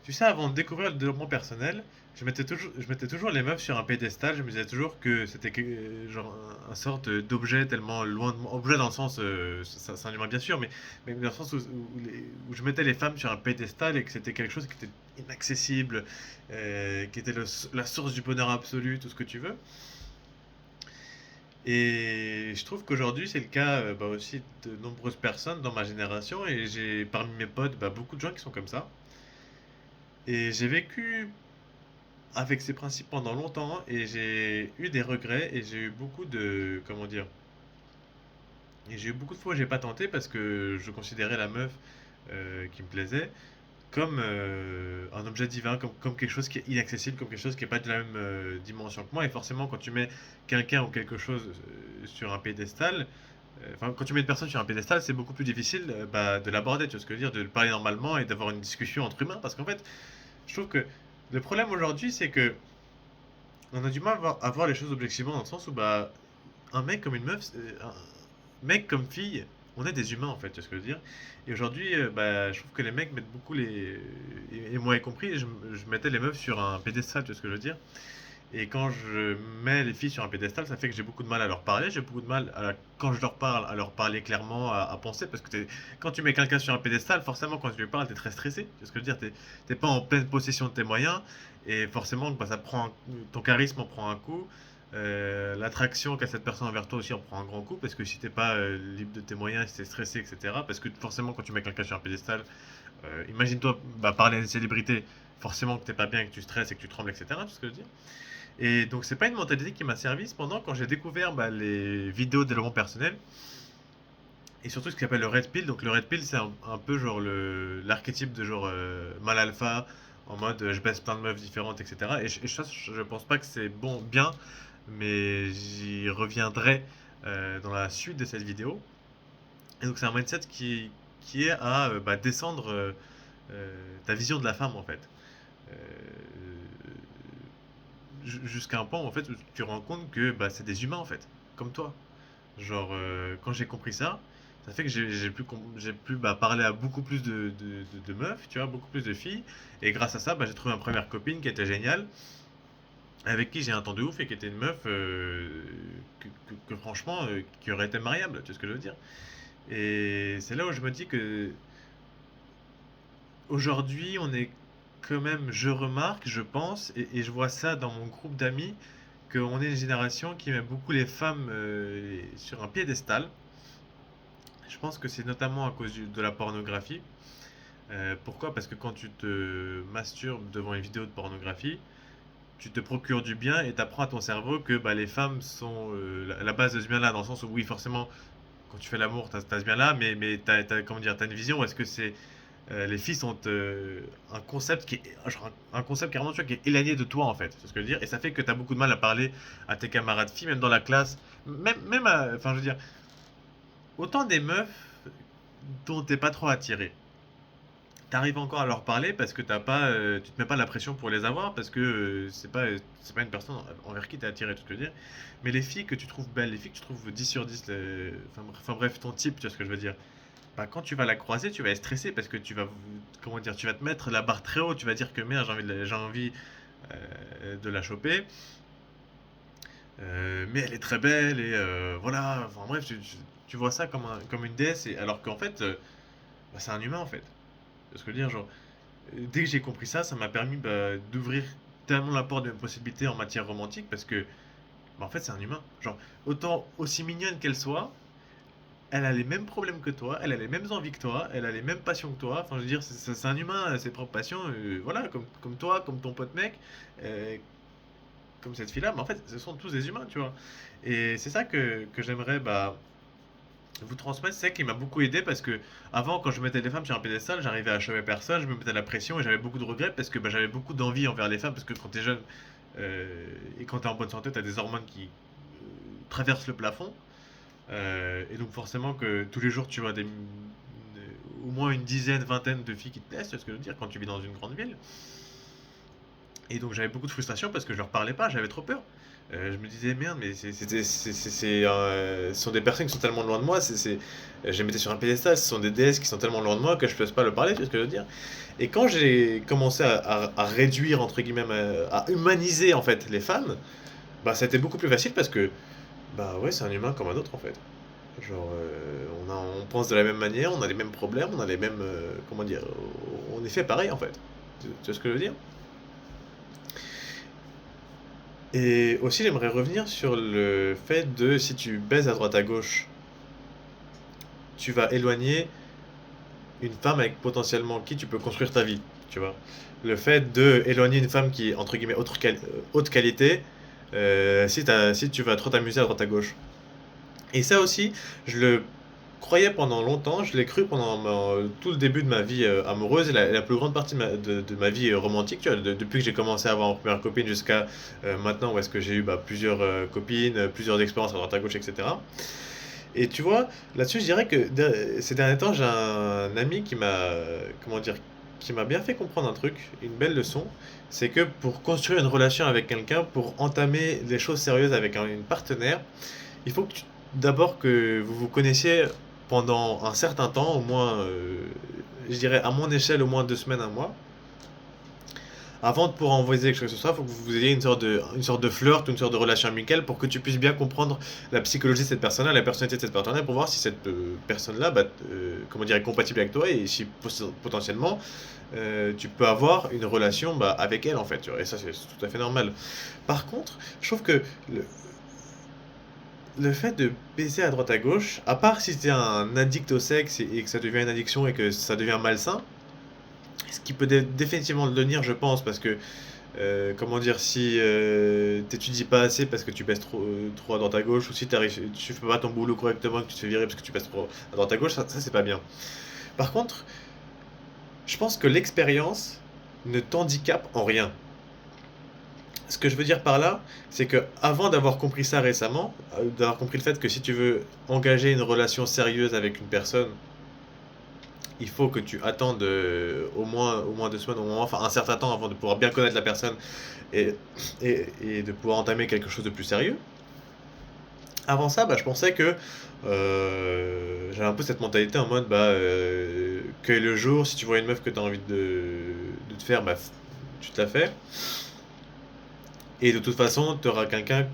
Tu sais, avant de découvrir le développement personnel, je mettais toujours les meufs sur un pédestal. Je me disais toujours que c'était genre un sorte d'objet tellement loin de moi. Objet dans le sens, c'est un humain bien sûr, mais dans le sens où je mettais les femmes sur un pédestal et que c'était quelque chose qui était inaccessible, qui était la source du bonheur absolu, tout ce que tu veux. Et je trouve qu'aujourd'hui, c'est le cas bah, aussi de nombreuses personnes dans ma génération. Et j'ai parmi mes potes bah, beaucoup de gens qui sont comme ça. Et j'ai vécu avec ces principes pendant longtemps et j'ai eu des regrets et j'ai eu beaucoup de, comment dire, et j'ai eu beaucoup de fois où j'ai pas tenté parce que je considérais la meuf qui me plaisait comme un objet divin, comme quelque chose qui est inaccessible, comme quelque chose qui n'est pas de la même dimension que moi. Et forcément, quand tu mets quelqu'un ou quelque chose sur un pédestal, enfin, quand tu mets une personne sur un pédestal, c'est beaucoup plus difficile bah, de l'aborder, tu vois ce que je veux dire, de le parler normalement et d'avoir une discussion entre humains. Parce qu'en fait, je trouve que le problème aujourd'hui, c'est que on a du mal à voir les choses objectivement dans le sens où bah un mec comme une meuf, un mec comme fille, on est des humains en fait, tu vois ce que je veux dire. Et aujourd'hui, bah, je trouve que les mecs mettent beaucoup et moi y compris, je mettais les meufs sur un pédestal, tu vois ce que je veux dire. Et quand je mets les filles sur un pédestal, ça fait que j'ai beaucoup de mal à leur parler, j'ai beaucoup de mal quand je leur parle, à leur parler clairement, à penser, parce que quand tu mets quelqu'un sur un pédestal, forcément quand tu lui parles, t'es très stressé, tu vois ce que je veux dire, t'es pas en pleine possession de tes moyens, et forcément bah, ton charisme en prend un coup, l'attraction qu'a cette personne envers toi aussi en prend un grand coup, parce que si t'es pas libre de tes moyens, si t'es stressé, etc., parce que forcément quand tu mets quelqu'un sur un pédestal, imagine-toi bah, parler à une célébrité, forcément que t'es pas bien, que tu stresses et que tu trembles, etc., tu vois ce que je veux dire. Et donc c'est pas une mentalité qui m'a servi cependant quand j'ai découvert bah, les vidéos de développement personnel et surtout ce qui s'appelle le red pill. Donc le red pill c'est un peu genre l'archétype de genre mal alpha en mode je baisse plein de meufs différentes, etc. Et ça je pense pas que c'est bon bien, mais j'y reviendrai dans la suite de cette vidéo. Et donc c'est un mindset qui est à bah, descendre ta vision de la femme en fait. Euh, Jusqu'à un point où en fait où tu te rends compte que bah, c'est des humains en fait, comme toi. Genre quand j'ai compris ça, ça fait que j'ai pu bah, parler à beaucoup plus de meufs, tu vois, beaucoup plus de filles. Et grâce à ça, bah, j'ai trouvé ma première copine qui était géniale, avec qui j'ai un temps de ouf et qui était une meuf que franchement, qui aurait été mariable, tu vois ce que je veux dire. Et c'est là où je me dis que aujourd'hui, on est quand même, je remarque, je pense, et je vois ça dans mon groupe d'amis, qu'on est une génération qui met beaucoup les femmes sur un piédestal. Je pense que c'est notamment à cause de la pornographie. Pourquoi? Parce que quand tu te masturbes devant une vidéo de pornographie, tu te procures du bien et t'apprends à ton cerveau que bah, les femmes sont la base de ce bien-là, dans le sens où oui, forcément, quand tu fais l'amour, t'as ce bien-là, mais comment dire, t'as une vision où est-ce que c'est les filles sont un concept qui est genre un concept carrément tu vois, qui est éloigné de toi en fait, c'est ce que je veux dire, et ça fait que tu as beaucoup de mal à parler à tes camarades filles, même dans la classe, enfin je veux dire, autant des meufs dont t'es pas trop attiré. T'arrives encore à leur parler parce que tu te mets pas la pression pour les avoir parce que c'est pas une personne envers qui t'es attiré, tout ce que je veux dire. Mais les filles que tu trouves belles, les filles que tu trouves 10 sur 10, enfin bref, ton type, tu vois ce que je veux dire. Bah, quand tu vas la croiser, tu vas être stressé parce que comment dire, tu vas te mettre la barre très haut, tu vas dire que merde, j'ai envie de la choper, mais elle est très belle et voilà, enfin bref, tu vois ça comme une déesse, alors qu'en fait, bah, c'est un humain en fait. Parce que dire, genre, dès que j'ai compris ça, ça m'a permis bah, d'ouvrir tellement la porte de mes possibilités en matière romantique parce que, bah, en fait, c'est un humain. Genre, autant aussi mignonne qu'elle soit, elle a les mêmes problèmes que toi, elle a les mêmes envies que toi, elle a les mêmes passions que toi. Enfin, je veux dire, c'est un humain, ses propres passions, voilà, comme toi, comme ton pote mec, euh, comme cette fille-là. Mais en fait, ce sont tous des humains, tu vois. Et c'est ça que j'aimerais bah, vous transmettre. C'est ça qui m'a beaucoup aidé parce que avant, quand je mettais les femmes sur un pédestal, j'arrivais à choper personne, je me mettais la pression et j'avais beaucoup de regrets parce que bah, j'avais beaucoup d'envie envers les femmes. Parce que quand t'es jeune et quand t'es en bonne santé, t'as des hormones qui traversent le plafond. Et donc forcément que tous les jours tu vois au moins une dizaine, vingtaine de filles qui te plaisent, c'est ce que je veux dire, quand tu vis dans une grande ville. Et donc j'avais beaucoup de frustration parce que je leur parlais pas, j'avais trop peur. Je me disais merde, mais ce sont des personnes qui sont tellement loin de moi, je les mettais sur un pédestal, ce sont des déesses qui sont tellement loin de moi que je peux pas leur parler, tu vois ce que je veux dire? Et quand j'ai commencé à réduire, entre guillemets, à humaniser en fait les femmes, bah ça a été beaucoup plus facile parce que, bah ouais, c'est un humain comme un autre en fait. Genre, on pense de la même manière, on a les mêmes problèmes, on a les mêmes, comment dire, on est fait pareil en fait. Tu vois ce que je veux dire? Et aussi, j'aimerais revenir sur le fait de si tu baises à droite à gauche, tu vas éloigner une femme avec potentiellement qui tu peux construire ta vie, tu vois. Le fait de éloigner une femme qui est entre guillemets haute qualité, si tu vas trop t'amuser à droite à gauche. Et ça aussi, je le croyais pendant longtemps, je l'ai cru pendant tout le début de ma vie amoureuse et la plus grande partie de ma vie romantique, tu vois, depuis que j'ai commencé à avoir ma première copine jusqu'à maintenant où est-ce que j'ai eu bah, plusieurs copines, plusieurs expériences à droite à gauche, etc. Et tu vois, là-dessus, je dirais que ces derniers temps, j'ai un ami qui comment dire, qui m'a bien fait comprendre un truc, une belle leçon, c'est que pour construire une relation avec quelqu'un, pour entamer des choses sérieuses avec une partenaire, il faut d'abord que vous vous connaissiez pendant un certain temps, au moins, je dirais à mon échelle, au moins 2 semaines, un mois. Avant de pouvoir envoyer quelque chose que ce soit, il faut que vous ayez une sorte de flirt, une sorte de relation amicale pour que tu puisses bien comprendre la psychologie de cette personne-là, la personnalité de cette personne-là, pour voir si cette personne-là, bah, comment dire, est compatible avec toi et si potentiellement tu peux avoir une relation bah, avec elle en fait. Tu vois, et ça, c'est tout à fait normal. Par contre, je trouve que le, le fait de baiser à droite à gauche, à part si t'es un addict au sexe et que ça devient une addiction et que ça devient malsain, ce qui peut définitivement le devenir, je pense, parce que, comment dire, si t'étudies pas assez parce que tu baisses trop à droite à gauche, ou si tu fais pas ton boulot correctement, que tu te fais virer parce que tu baisses trop à droite à gauche, ça c'est pas bien. Par contre, je pense que l'expérience ne t'handicape en rien. Ce que je veux dire par là, c'est que avant d'avoir compris ça récemment, d'avoir compris le fait que si tu veux engager une relation sérieuse avec une personne, il faut que tu attendes au moins 2 semaines, au moins enfin un certain temps avant de pouvoir bien connaître la personne et, et de pouvoir entamer quelque chose de plus sérieux. Avant ça, bah, je pensais que j'avais un peu cette mentalité en mode bah, que le jour, si tu vois une meuf que tu as envie de te faire, bah, tu te la fais. Et de toute façon, tu auras quelqu'un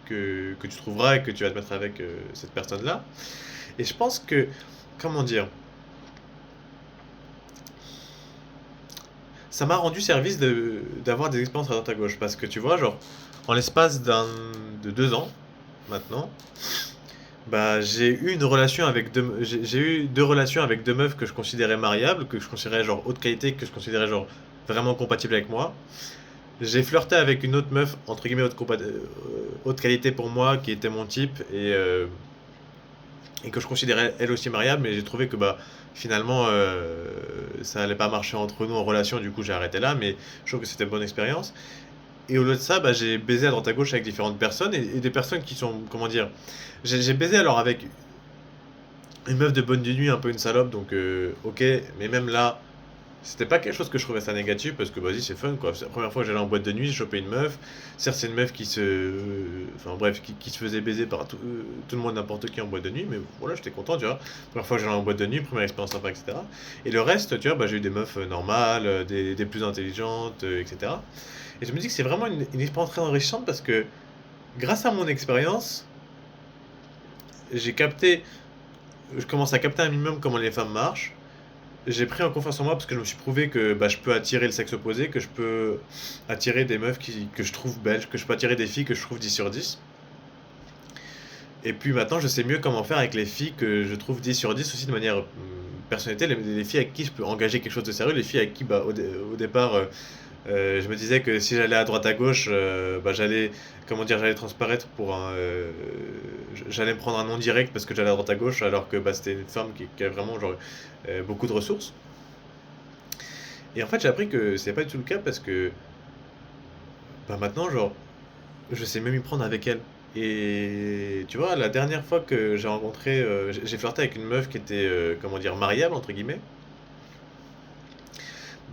que tu trouveras et que tu vas te mettre avec cette personne-là. Et je pense que, comment dire, ça m'a rendu service d'avoir des expériences à droite à gauche. Parce que tu vois, genre, en l'espace de 2 ans, maintenant, bah, j'ai eu 2 relations avec 2 meufs que je considérais mariables, que je considérais genre haute qualité, que je considérais genre vraiment compatibles avec moi. J'ai flirté avec une autre meuf, entre guillemets, haute qualité pour moi, qui était mon type, et que je considérais elle aussi mariable, mais j'ai trouvé que bah, finalement, ça allait pas marcher entre nous en relation, du coup j'ai arrêté là, mais je trouve que c'était une bonne expérience. Et au lieu de ça, bah, j'ai baisé à droite à gauche avec différentes personnes, et des personnes qui sont, comment dire, j'ai baisé alors avec une meuf de bonne de nuit, un peu une salope, donc ok, mais même là, c'était pas quelque chose que je trouvais ça négatif parce que vas-y c'est fun quoi. C'est la première fois que j'allais en boîte de nuit, j'ai chopé une meuf. Certes c'est une meuf enfin bref, qui se faisait baiser par tout le monde n'importe qui en boîte de nuit, mais voilà j'étais content tu vois. Première fois que j'allais en boîte de nuit, première expérience sympa etc. Et le reste tu vois bah, j'ai eu des meufs normales, des plus intelligentes etc. Et je me dis que c'est vraiment une expérience très enrichissante parce que grâce à mon expérience, j'ai capté, je commence à capter un minimum comment les femmes marchent. J'ai pris en confiance en moi parce que je me suis prouvé que bah, je peux attirer le sexe opposé, que je peux attirer des meufs que je trouve belles, que je peux attirer des filles que je trouve 10 sur 10. Et puis maintenant, je sais mieux comment faire avec les filles que je trouve 10 sur 10 aussi de manière personnalité. Les filles avec qui je peux engager quelque chose de sérieux, les filles avec qui bah, au départ, je me disais que si j'allais à droite à gauche, bah, comment dire, j'allais transparaître j'allais me prendre un nom direct parce que j'allais à droite à gauche, alors que bah, c'était une femme qui a vraiment genre, beaucoup de ressources. Et en fait, j'ai appris que c'est pas du tout le cas parce que bah, maintenant, genre, je sais même y prendre avec elle. Et tu vois, la dernière fois que j'ai rencontré, j'ai flirté avec une meuf qui était, comment dire, mariable, entre guillemets.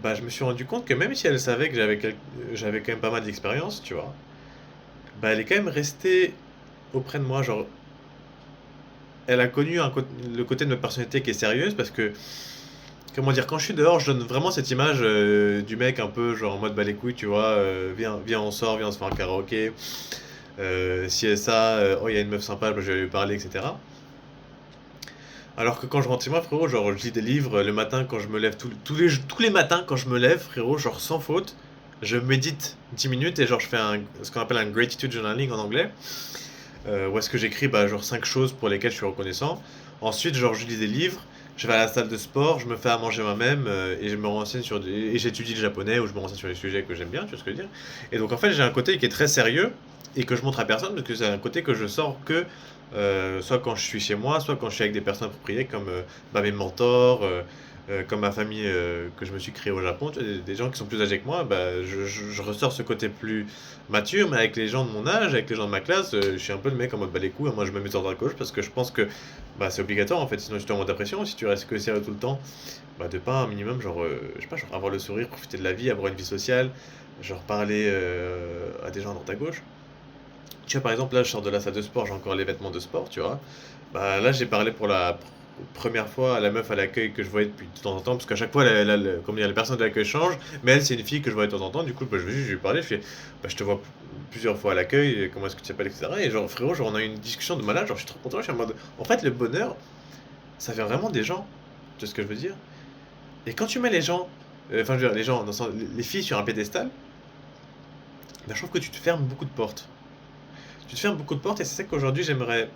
bah, je me suis rendu compte que même si elle savait que j'avais quand même pas mal d'expérience, tu vois, bah, elle est quand même restée auprès de moi. Genre, elle a connu le côté de ma personnalité qui est sérieuse parce que, comment dire, quand je suis dehors, je donne vraiment cette image du mec un peu genre en mode bah les couilles, tu vois, viens, on sort, viens, on se fait un karaoké, si et ça, oh, il y a une meuf sympa, bah, je vais lui parler, etc. Alors que quand je rentre chez moi, frérot, genre, je lis des livres le matin quand je me lève, tous les matins quand je me lève, frérot, genre sans faute, je médite 10 minutes et genre je fais ce qu'on appelle un gratitude journaling en anglais, où est-ce que j'écris bah, genre 5 choses pour lesquelles je suis reconnaissant. Ensuite, genre, je lis des livres, je vais à la salle de sport, je me fais à manger moi-même et je me renseigne et j'étudie le japonais ou je me renseigne sur les sujets que j'aime bien, tu vois ce que je veux dire. Et donc en fait, j'ai un côté qui est très sérieux et que je montre à personne parce que c'est un côté que je sors que soit quand je suis chez moi, soit quand je suis avec des personnes appropriées comme bah, mes mentors, comme ma famille que je me suis créée au Japon, tu vois, des gens qui sont plus âgés que moi, bah, je ressors ce côté plus mature, mais avec les gens de mon âge, avec les gens de ma classe, je suis un peu le mec en mode bah les couilles, moi je me mets sur droite gauche parce que je pense que bah, c'est obligatoire en fait, sinon tu tombes en dépression. Si tu restes que sérieux tout le temps, bah de pas un minimum, genre, je sais pas, genre avoir le sourire, profiter de la vie, avoir une vie sociale, genre parler à des gens à droite à gauche. Tu vois, par exemple, là je sors de la salle de sport, j'ai encore les vêtements de sport, tu vois. Bah là j'ai parlé pour la première fois à la meuf à l'accueil que je voyais depuis de temps en temps, parce qu'à chaque fois, comment dire, les personnes de l'accueil changent, mais elle, c'est une fille que je voyais de temps en temps, du coup, bah, je lui ai parlé, je fais, bah, je te vois plusieurs fois à l'accueil, comment est-ce que tu t'appelles, etc. Et genre, frérot, genre, on a eu une discussion de malade, genre, je suis trop content, je suis en mode, en fait, le bonheur, ça vient vraiment des gens, tu vois ce que je veux dire? Et quand tu mets les gens, enfin, je veux dire, les gens, les filles sur un pédestal, bah, je trouve que tu te fermes beaucoup de portes. Tu te fermes beaucoup de portes, et c'est ça qu'aujourd'hui, j'aimerais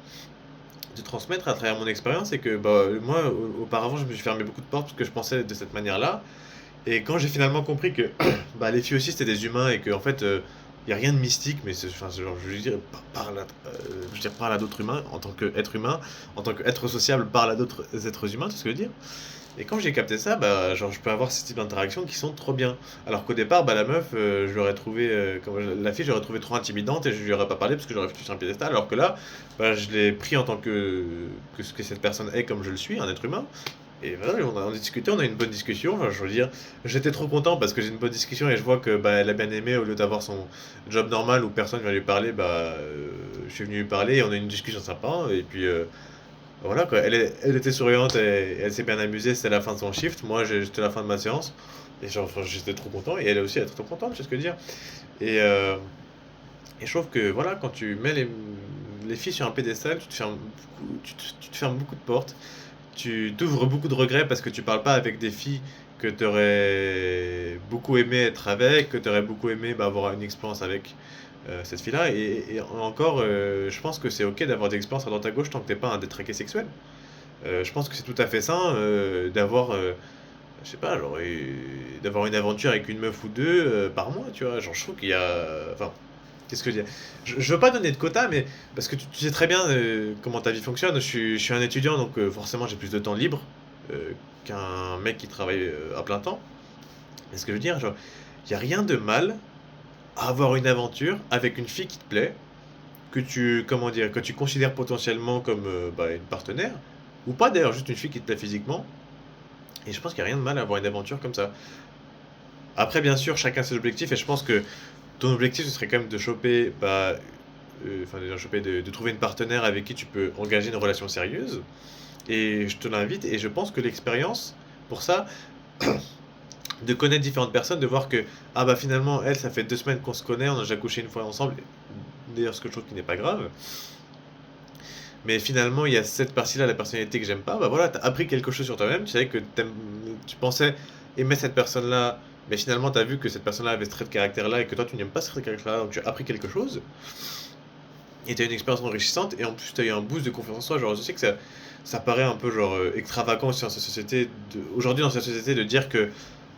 te transmettre à travers mon expérience, et que, bah, moi, auparavant, je me suis fermé beaucoup de portes parce que je pensais de cette manière-là. Et quand j'ai finalement compris que bah, les filles aussi c'était des humains et qu'en fait il n'y a rien de mystique, mais enfin, genre, je veux dire, je veux dire, parle à d'autres humains en tant qu'être humain, en tant qu'être sociable, parle à d'autres êtres humains, tu sais ce que je veux dire. Et quand j'ai capté ça, bah, genre, je peux avoir ce type d'interactions qui sont trop bien. Alors qu'au départ, bah, la meuf, je l'aurais trouvé, la fille, j'aurais trouvé trop intimidante et je lui aurais pas parlé parce que j'aurais foutu sur un piédestal. Alors que là, bah, je l'ai pris en tant que ce que cette personne est, comme je le suis, un être humain. Et voilà, on a discuté, on a eu une bonne discussion. Enfin, je veux dire, j'étais trop content parce que j'ai une bonne discussion et je vois que bah, elle a bien aimé au lieu d'avoir son job normal où personne vient lui parler. Bah, je suis venu lui parler et on a eu une discussion sympa. Et puis voilà quoi. Elle était souriante et elle s'est bien amusée. C'était la fin de son shift. Moi, j'étais à la fin de ma séance et genre, enfin, j'étais trop content et elle aussi, elle était trop contente. Tu sais ce que je veux dire. Et, euh, et je trouve que voilà, quand tu mets les filles sur un pédestal, tu te fermes beaucoup de portes. Tu t'ouvres beaucoup de regrets parce que tu parles pas avec des filles que tu aurais beaucoup aimé être avec, que tu aurais beaucoup aimé bah, avoir une expérience avec cette fille-là. Et encore, je pense que c'est ok d'avoir des expériences à droite à gauche tant que t'es pas un détraqué sexuel. Je pense que c'est tout à fait sain d'avoir, je sais pas, genre, d'avoir une aventure avec une meuf ou deux par mois, tu vois. Genre, je trouve qu'il y a. Enfin, qu'est-ce que je dis? Je veux pas donner de quota, mais parce que tu sais très bien comment ta vie fonctionne. Je suis un étudiant, donc forcément j'ai plus de temps libre qu'un mec qui travaille à plein temps. Et ce que je veux dire, genre, il y a rien de mal à avoir une aventure avec une fille qui te plaît, que tu, comment dire, que tu considères potentiellement comme bah, une partenaire, ou pas d'ailleurs, juste une fille qui te plaît physiquement. Et je pense qu'il y a rien de mal à avoir une aventure comme ça. Après, bien sûr, chacun ses objectifs, et je pense que ton objectif, ce serait quand même de choper, bah, enfin, déjà choper, de trouver une partenaire avec qui tu peux engager une relation sérieuse. Et je te l'invite, et je pense que l'expérience, pour ça, de connaître différentes personnes, de voir que, ah bah finalement, elle, ça fait 2 semaines qu'on se connaît, on a déjà couché une fois ensemble, d'ailleurs, ce que je trouve qui n'est pas grave, mais finalement, il y a cette partie-là, la personnalité que j'aime pas, bah voilà, t'as appris quelque chose sur toi-même, tu savais que tu pensais aimer cette personne-là, mais finalement, t'as vu que cette personne-là avait ce trait de caractère-là et que toi, tu n'aimes pas ce trait de caractère-là, donc tu as appris quelque chose. Et t'as eu une expérience enrichissante et en plus t'as eu un boost de confiance en soi. Genre, je sais que ça paraît un peu genre extravagant aussi dans cette société, aujourd'hui dans cette société, de dire que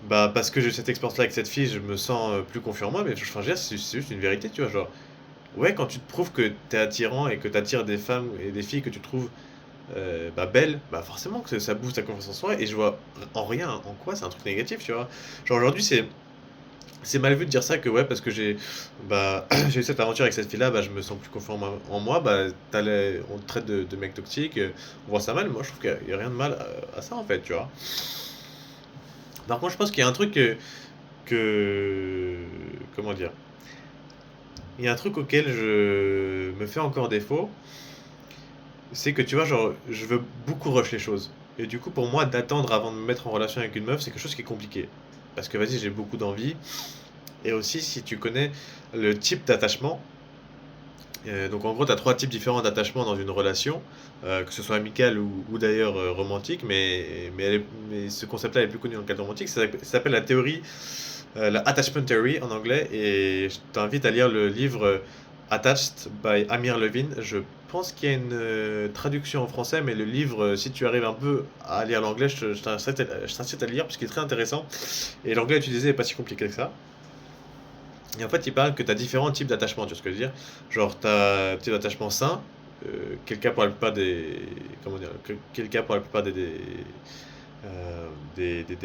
bah parce que j'ai eu cette expérience-là avec cette fille, je me sens plus confiant en moi. Mais enfin, je veux dire, c'est juste une vérité, tu vois. Genre, ouais, quand tu te prouves que t'es attirant et que t'attires des femmes et des filles que tu trouves bah, belles, bah forcément que ça booste ta confiance en soi. Et je vois en rien en quoi c'est un truc négatif, tu vois. Genre aujourd'hui, c'est mal vu de dire ça que ouais parce que j'ai bah j'ai eu cette aventure avec cette fille-là, bah je me sens plus confiant en moi, bah on te traite de mec toxique, on voit ça mal, moi je trouve qu'il y a rien de mal à ça en fait, tu vois. Par contre, je pense qu'il y a un truc que comment dire? Il y a un truc auquel je me fais encore défaut, c'est que tu vois, genre, je veux beaucoup rush les choses. Et du coup, pour moi, d'attendre avant de me mettre en relation avec une meuf, c'est quelque chose qui est compliqué. Parce que vas-y, j'ai beaucoup d'envie. Et aussi, si tu connais le type d'attachement, donc en gros, tu as trois types différents d'attachement dans une relation, que ce soit amical ou d'ailleurs romantique, mais ce concept-là est plus connu dans le cadre romantique. Ça s'appelle la théorie, la Attachment Theory en anglais, et je t'invite à lire le livre Attached by Amir Levine. Je pense qu'il y a une traduction en français, mais le livre, si tu arrives un peu à lire l'anglais, je t'incite à le lire parce qu'il est très intéressant. Et l'anglais utilisé n'est pas si compliqué que ça. Et en fait, il parle que tu as différents types d'attachement, tu vois ce que je veux dire? Genre, tu as un type d'attachement sain, quel cas pour la plupart des. Comment dire? Quel cas pour la plupart des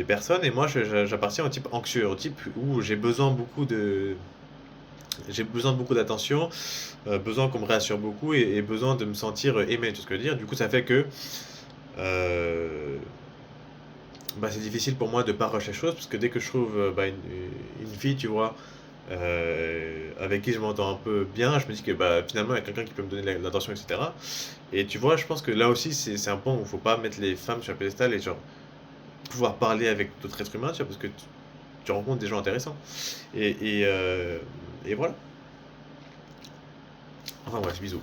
personnes. Et moi, j'appartiens au type anxieux, au type où j'ai besoin de beaucoup d'attention, besoin qu'on me réassure beaucoup et besoin de me sentir aimé, tu vois ce que je veux dire? Du coup, ça fait que euh, bah, c'est difficile pour moi de pas rusher les choses parce que dès que je trouve bah, une fille, tu vois, avec qui je m'entends un peu bien, je me dis que bah, finalement il y a quelqu'un qui peut me donner l'attention, etc. Et tu vois, je pense que là aussi c'est un point où il faut pas mettre les femmes sur un pédestal et genre pouvoir parler avec d'autres êtres humains, tu vois, parce que tu rencontres des gens intéressants. Et, et, euh, et voilà. Enfin bref, bisous.